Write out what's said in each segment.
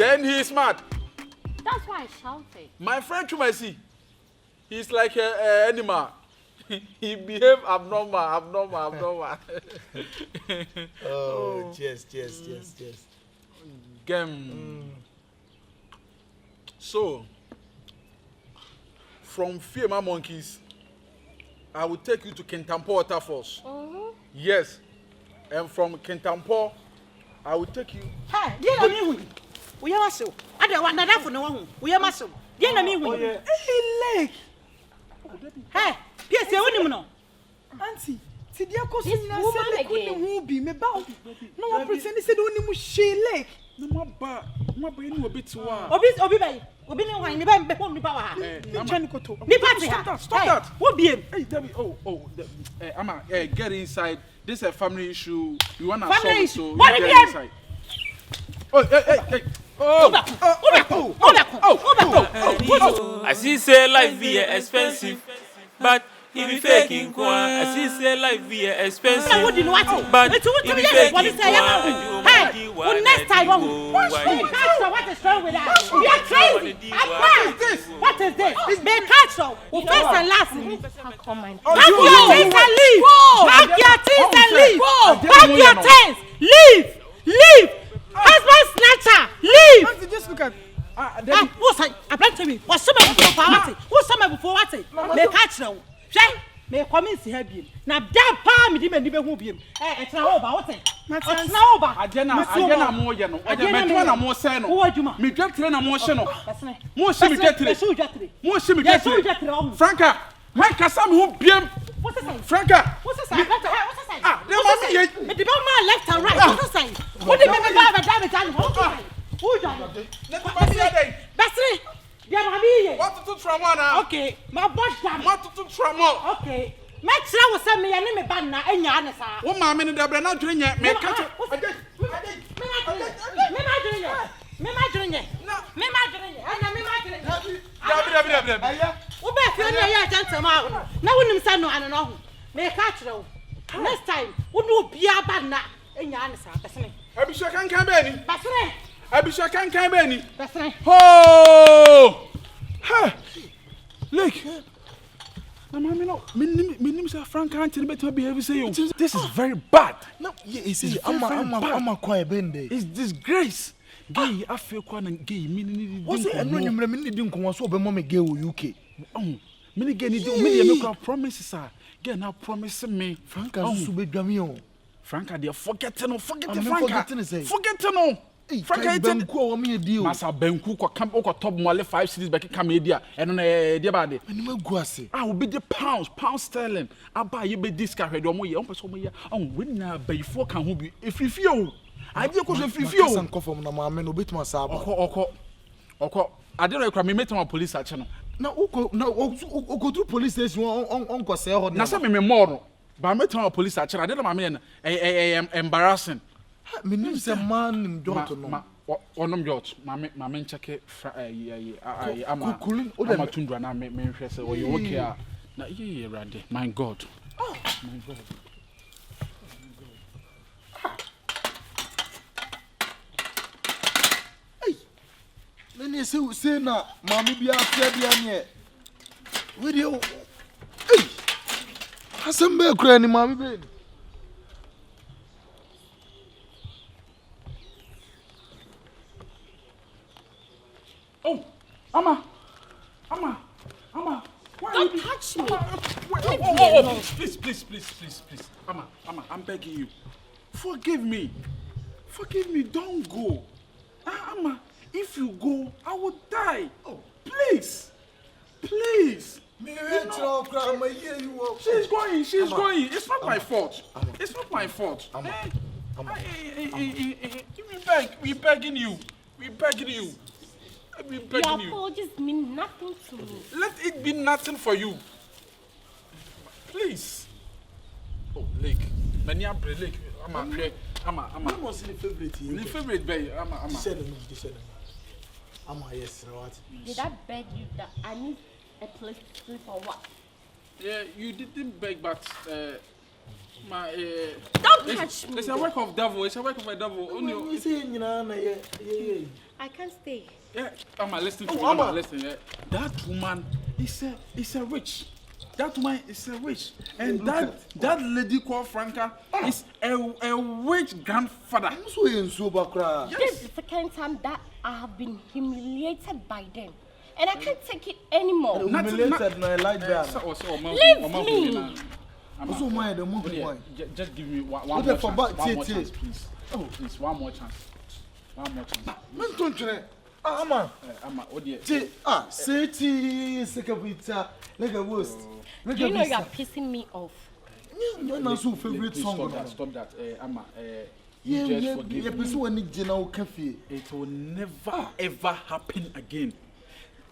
Then he is mad. That's why I shouted. My friend Chumasi, he's like an animal. He behave abnormal. Oh, yes. So, from Fiema Monkeys, I will take you to Kintampo Waterfalls. Yes. And from Kintampo, I will take you. Hey, you know me. We are muscle. I don't want that for no one. We are muscle. You know me. Hey, Lake. Hey, yes, you know. Auntie, see the course in a who be me bound. No one pretend said only Mushe Lake. No, my brain will be too hard. Obi no wine, me be home ni power. Stop that. What be him? Hey, Debbie. Ama, get inside. This is a family issue. You want to solve it, it, so what you get inside. I see say life be expensive, but if you faking kwa, I see say life be expensive, but if you faking kwa, hey, next time, what is wrong with that? We are crazy. What is this? Make catch first and last. Pack your things and leave. Pack your things and leave. Pack your things. Leave. Husband snatcher. Leave. Auntie, just look at. What's that? I plan to me. What's somebody before what? What's somebody before what? Make catch now. Me come in see her be. Na that pa me di me ni be hu bi. It's na over what? It's na over. Agena mo ye no. Agena na mo se no. Wo adwuma. Me dwetire na mo hye no. Mo That's hye me dwetire. Mo hye me dwetire. Franka, my kasa me hu biem. What's that? Franka. What's that? What's that? Ah, the mommy ye. Me the man left and right. What's that? What did me drive down? Who done? Let me say. That's it. Yeah, mommy. What to trauma now? Okay, my boss done. What to trauma? Okay. Make sure we send me any me ban na enya anasa. Wo ma me ne da bra na dwere nya me ka che. Me ma dwere. Dabi. Wo ba fi on ya jantam a. Na wonim sa no ano no ho. Me ka kire wo. Next time, wo no bia ban na enya anasa. Besene. Abisha kan be ni. Besene. Abisha kan be ni. Besene. Ho! Ha! Look. No, me say Franka auntie better behave say you. This is very bad. No, yeah, you see, I'm quiet bende. It's disgrace. Gay, I feel quite gay. Me what's it? No, you me didn't come so be mama gay o UK. Me gay need me make promises sir. Gay now promise me. Franka so be dwame o. Franka they forget Franka. Forget no. Franka benku o me deal. Masa benku ko camp ko top mo 5 cities back come here eno na dey ba de. Ani magu ase. Will be the pound sterling. Aba ye be discard o mo ye. On person mo ye. We na bayfo kan ho bi. Efrifie o. Ade ko so efrifie o. San confirm na ma me no betuma sa aba. Oko. Ade no ekra me meet my police ache no. Na uko through police station on ko say ho na say me more no. Ba meet my police ache. Ade no ma me embarrassing. Me nim say man Jot no. Onom Jot, ma me check ama Tundra na me hwe say o ye okay na ye rade. My God. My God. Hey. Nene say na mama bia afia bia ne. We dey. Hey. Asembe kura ni mama be. Oh, Ama. Don't touch me. Please. Ama, I'm begging you. Forgive me. Don't go. Ama, if you go, I will die. Oh, please. Me retro grandma here you are. She's going. It's not my fault. We're begging you. Your apologies mean nothing to me. Let it be nothing for you. Please. Oh, Lake. Many are Lake. I'm what's the favorite here? The favorite baby. I'm yes, what? Did I beg you that I need a place to sleep or what? Yeah, you didn't beg, but Don't touch me. It's a work of devil. It's a work of a devil. You say, I can't stay. Yeah, listen to me. Listen. Yeah. That woman is a witch. That woman is a witch, and that lady called Franka is a witch grandfather. This is the second time that I have been humiliated by them, and I can't take it anymore. Humiliated, no, I like that. Leave me. Just give me one more chance. One more chance, please. Oh, please, one more chance. One more chance. Ama, what do you say Sekabita, like a worst. Do you know you are pissing me off? You're not so favorite song. Stop that. Ama, you just forgive me. It will never ever happen again.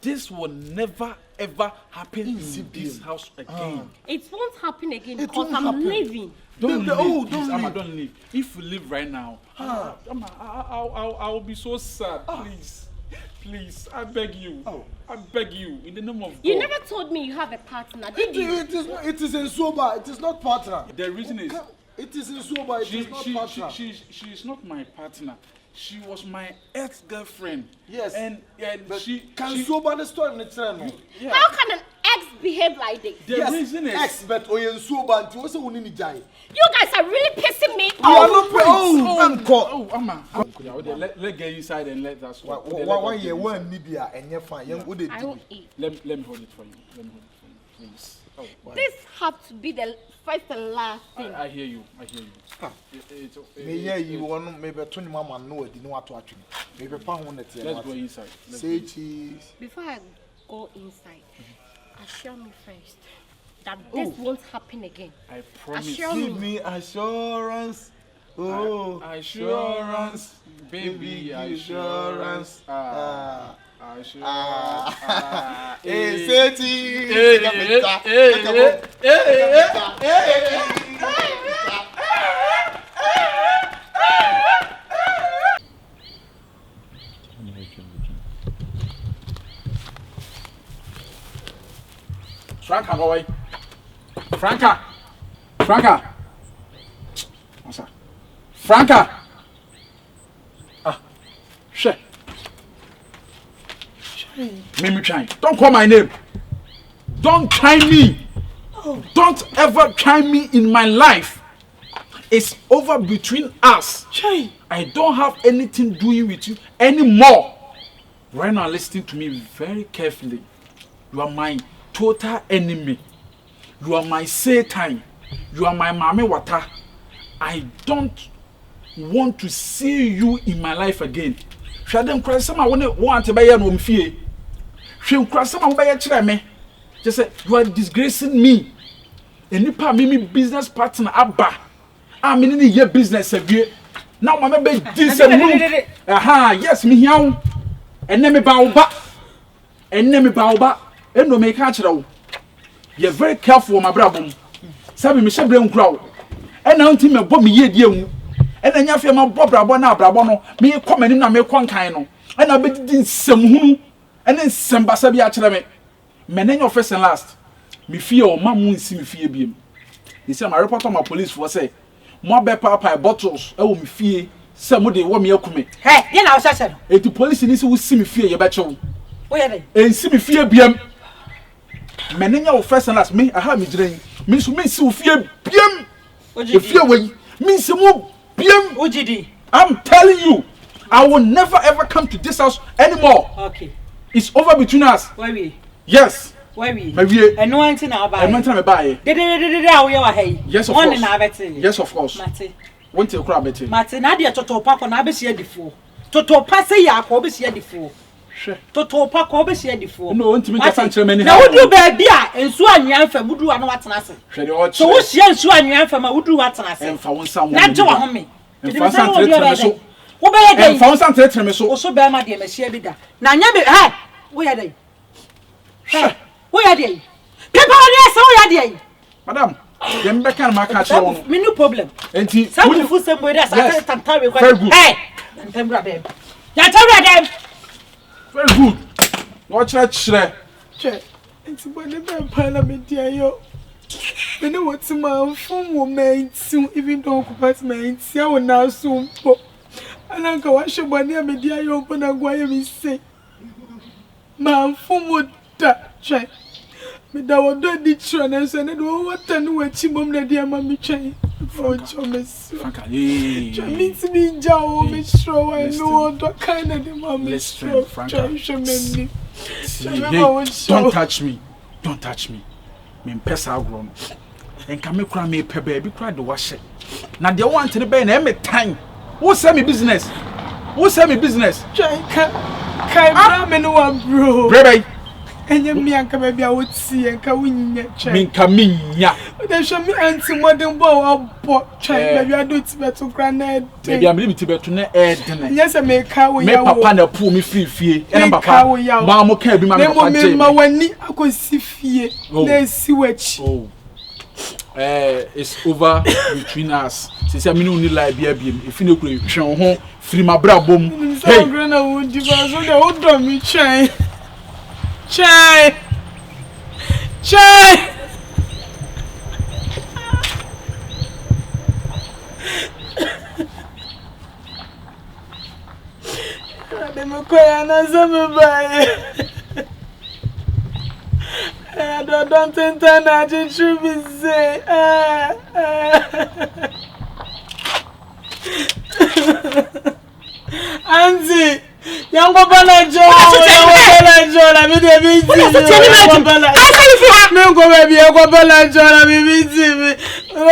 This will never ever happen in this house again. It won't happen again because I'm leaving. Don't leave. Ama, don't leave. If you leave right now, Ama, I'll be so sad. Please, I beg you. I beg you, in the name of God. You never told me you have a partner, did you? It is in sober. It is not partner. The reason is it is in sober. It is not partner. She is not my partner. She was my ex-girlfriend. Yes. And she sober the story in the channel. Yeah. How can an ex behave like this? The reason is ex, but sober and you also wouldn't die. You guys are really pissing me You are off. not Ama. Let's get inside and let us. Why you want Libya and you're fine? I won't eat. Let me hold it for you. Please. This has to be the first and last thing. I hear you. Maybe you want maybe 20 mama know it, you know what to watch. Maybe pound one. Let's go inside. Say cheese. Before I go inside, assure me first that this won't happen again. I promise. Assure Give me assurance. Oh, assurance, baby, assurance. Say cheese. Franka, boy. Franka. What's that? Franka. Shit. Mimi trying. Don't call my name. Don't try me. Don't ever try me in my life. It's over between us. I don't have anything doing with you anymore. Right now, listen to me very carefully. You are my total enemy. You are my Satan. You are my mame wata. I don't want to see you in my life again. Shadem cry some I want to buy a room fee. She cry some I buy a chair me. Just say you are disgracing me. And you pay me business partner abba. I'm in your business again. Now my baby this yes me here. And then me baoba. And no make catch it. You're very careful, my brother. Sabi me shebrem crowd. And now team me bom ye die mu. And then you feel my brabo na brabo no. Me come ni na me kon kan no. And I be din sem hunu. And then sem basa bi a kire me. Me na your first and last. Me fear o mamu nsi me fear biem. They say my report on my police for say mo be papa bottles e wo me fear. Say mo dey wo me akume. Hey, you na o sese. E to police ni say wo si me fear ye be chew. Wo ye dey? Ensi me fear biem. Menenya wo first and last me aha me giren me so me si wo fie biem e fie wey me si mo biem Ojidi. I'm telling you I will never ever come to this house anymore. Okay, it's over between us. Why we? Yes, why we? My wie And no anti na buy. I meant to buy. Dede awo ye wa hey. Yes, of One course. na abete. Yes, of course. Mate. Want to cry better. Mate na de totopa ko na abesi adifo. Totopa se ya ko obesi adifo. Totopa ko obesi adifo. No, want to make a sanche many. Na wudu ba bia ensu anwan fa mudu ano watena se. So wo hia ensu anwan fa ma wudu watena se. Emfa won sam. Na je wa home. Emfa san tretre me so. Wo be ye dey. Emfa won san tretre me so. Wo so be ma de ma hia bi da. Na nya be hey, wo ye dey. Hey, wo ye dey. Pepa wo dey se wo ye dey. Madam, dem be kan ma ka che won. Me no problem. Enti, some fu sem boy dey say tanta we kwa. Hey, ntembra dem. Ya ntembra dem. Very good. Watch that shre. Che. It's when the vampire me dear yo. I know what's my phone woman soon, even though compartment, see how now soon. And I go wash your body and media open and go and say, my phone would try. Me da wo do di tro na so ne do wo tanu wa chi mom na dia ma me twen for chomes Franka, me ti mi ja wo me tro wa no do kind of the mom me tro Franka. don't touch me. Don't touch me. Me pesa agro no. Enka me kura me pe ba bi kura de wa hye. Na de want ne be na e me time. Wo say me business. Kai bra me no wa bro. Brebe. Enye mi anka baby a woti enka wunnya twa. Minka minya. De show me anti modern boy abo twa baby a do ti beto kra na. Baby am me ti beto na e de na. Yes me ka wo me ya wo. papa na pu me fie. E na papa. Ma mo ka bi ma me papa je. Me ma wani akosi fie. Na si wachi. Oh. It's over between us. Since I mean only lie bia bia. If you no kure twen ho free my bra bom. Hey. Grana wo di ba so de wo do mi twen. Chai. Ademo koya na zame bae. I don't intend to truly say. Auntie, young Bala Joe, I mean,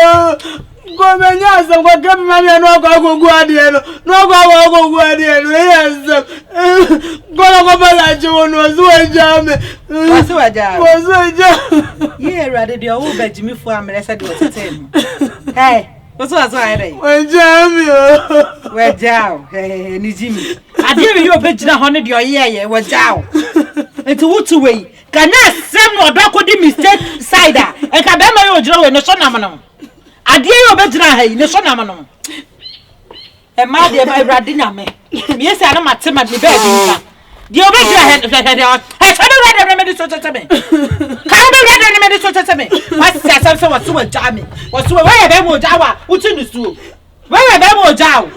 the go menyasa kwa kama mami anoko go adielo no go adielo yes go bala jo no zo jame waso ye rade de o be jimi fu amresa de otetem hey waso ayre we jame we jao hey ni jimi ade we yo be jina ho ne de oyeye we jao enti wutu we kana sem no do akodi mistake side e ka be ma yo jira we no so na mo Adie yo begira ha yi ne so na no e ma de ba irade nyame me yesi ana matema me be di nka de o begira ha he so do rade me di so tete me kan do rade me di so tete me wasi asem se waso wa ja me waso wa ye be mo ja wa uti ni suo wa ye be mo ja o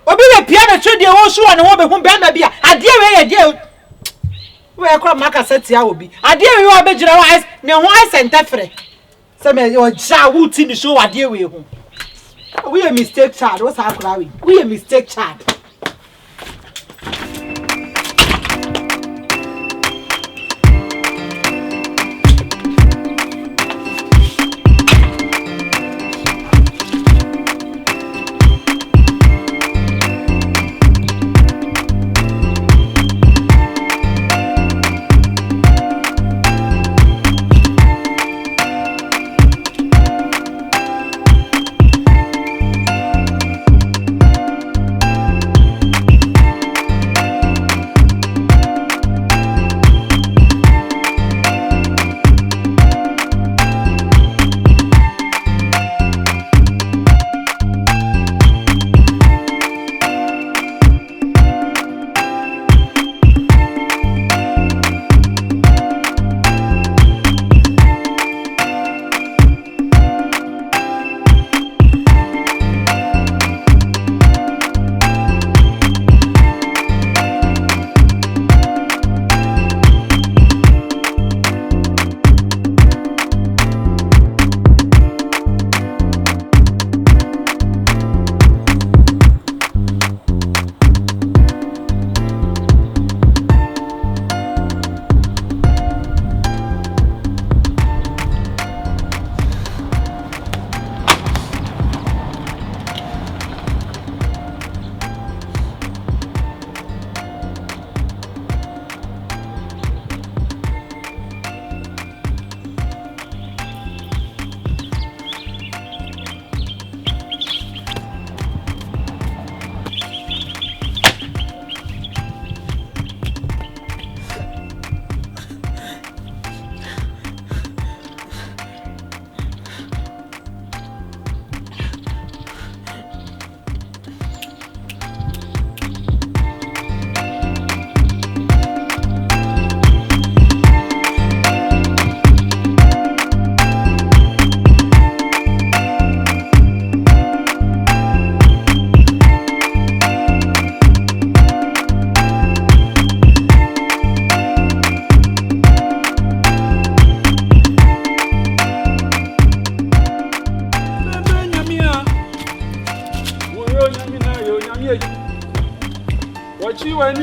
obi we pia me twede wo so ne wo be hu be na bia adie we ye die we akwa maka setia obi adie we wo begira wa ne ho asentefre Some your child who tin the show what dear we home. We a mistake child. What's happening? We a mistake child.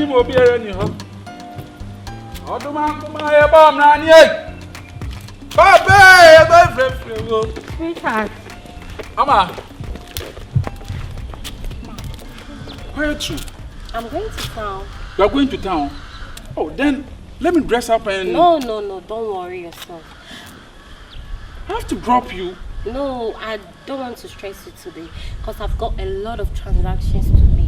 Mini will be any home. How do my bomb, Nanny? Bye, Sweetheart. Amma. Where are you? I'm going to town. You are going to town? Oh, then let me dress up and... No, don't worry yourself. I have to drop you. No, I don't want to stress you today because I've got a lot of transactions to make.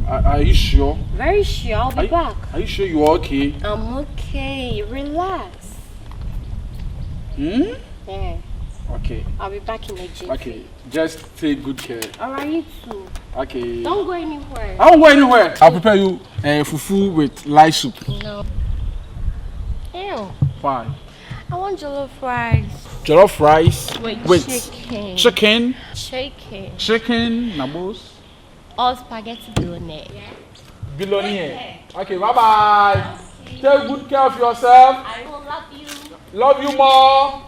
Are you sure? Very sure, I'll be back. Are you sure you're okay? I'm okay, relax. Hmm? Yeah. Okay. I'll be back in a jiffy. Okay, just take good care. Alright, you too. Okay. Don't go anywhere. I won't go anywhere. I'll prepare you fufu with light soup. No. Ew. Why? I want jollof rice. Jollof rice with chicken. Chicken, nabos. Or spaghetti bolognese. Billionaire. Okay, bye-bye. Take good care of yourself. I will love you. Love you more.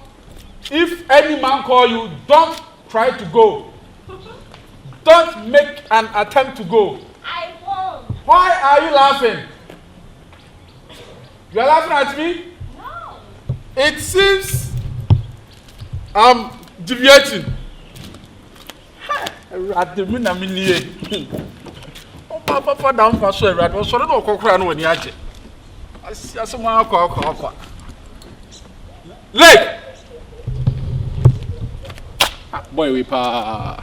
If any man call you, don't try to go. Don't make an attempt to go. I won't. Why are you laughing? You are laughing at me? No. It seems I'm deviating. Papa down for so red was sort of cockran when you had I see someone call. Leg! Boy, we pa.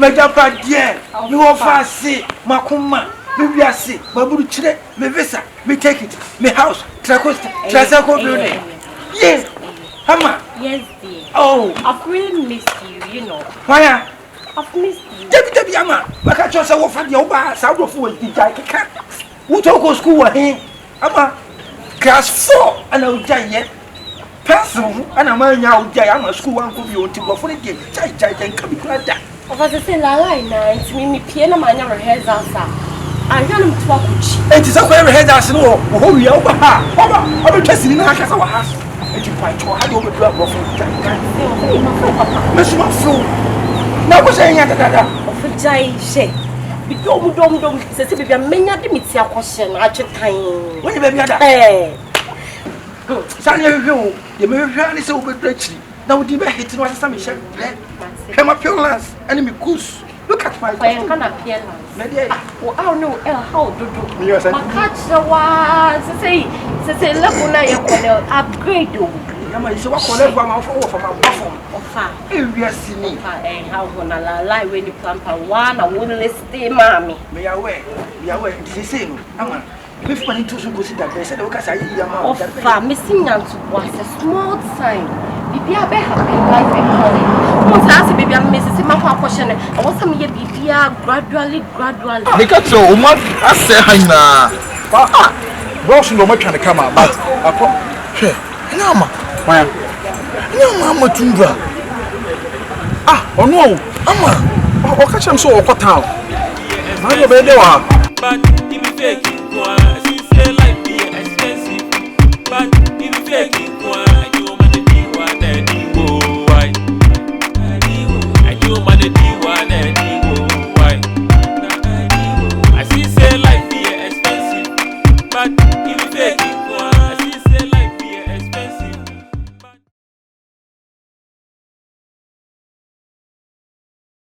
Majapa dear, you offer see, Makuma, maybe I see, Babu Chile, me visa, me take it, me house, Trasaco building. Yes, Hammer. Yes, dear. Oh, I've really missed you, you know. Why? I've missed you. Debbie Yama, Makachosa offer the Oba, South of Wood, the Jaika. Who talk school, eh? Amma, class 4, and I'll die yet. Person, and a man now, I'm a school one could be on to go for the game. Jai and come like that. I was saying, it's me, piano, my never has answer. I got him to walk with you. It is a very head as no, who you over her. I'm interested in our house. And you find how you would drop off. Miss Fool. Now, was saying that of a giant shake. We don't say, baby, I'm many of the question at your time. when you baby had a Sunny review, the American is over richly. Now, the back hitting was some shell. Come up your last enemy goose. Look at my I can't appear. Oh, I don't know how to do. Yes, My catch the one, say, look, upgrade. Yama is what for my platform. If you are seeing me, and how when I lie when you plant a one, I wouldn't stay, mammy. May I wear? We are wearing the same. Ama, if money to go see that they said, because I Of missing out was a small sign. Bibi abe happy life and calling. Once I say baby, I'm missing my question. I want some year Bibi gradually. Because so much I say, Hina. Bros no much can come out, but Nama, why? Nama Tundra. Oh no, Ama, I'll catch him so over town. Now you're better. But if you faking, I see say life be expensive. But if you faking,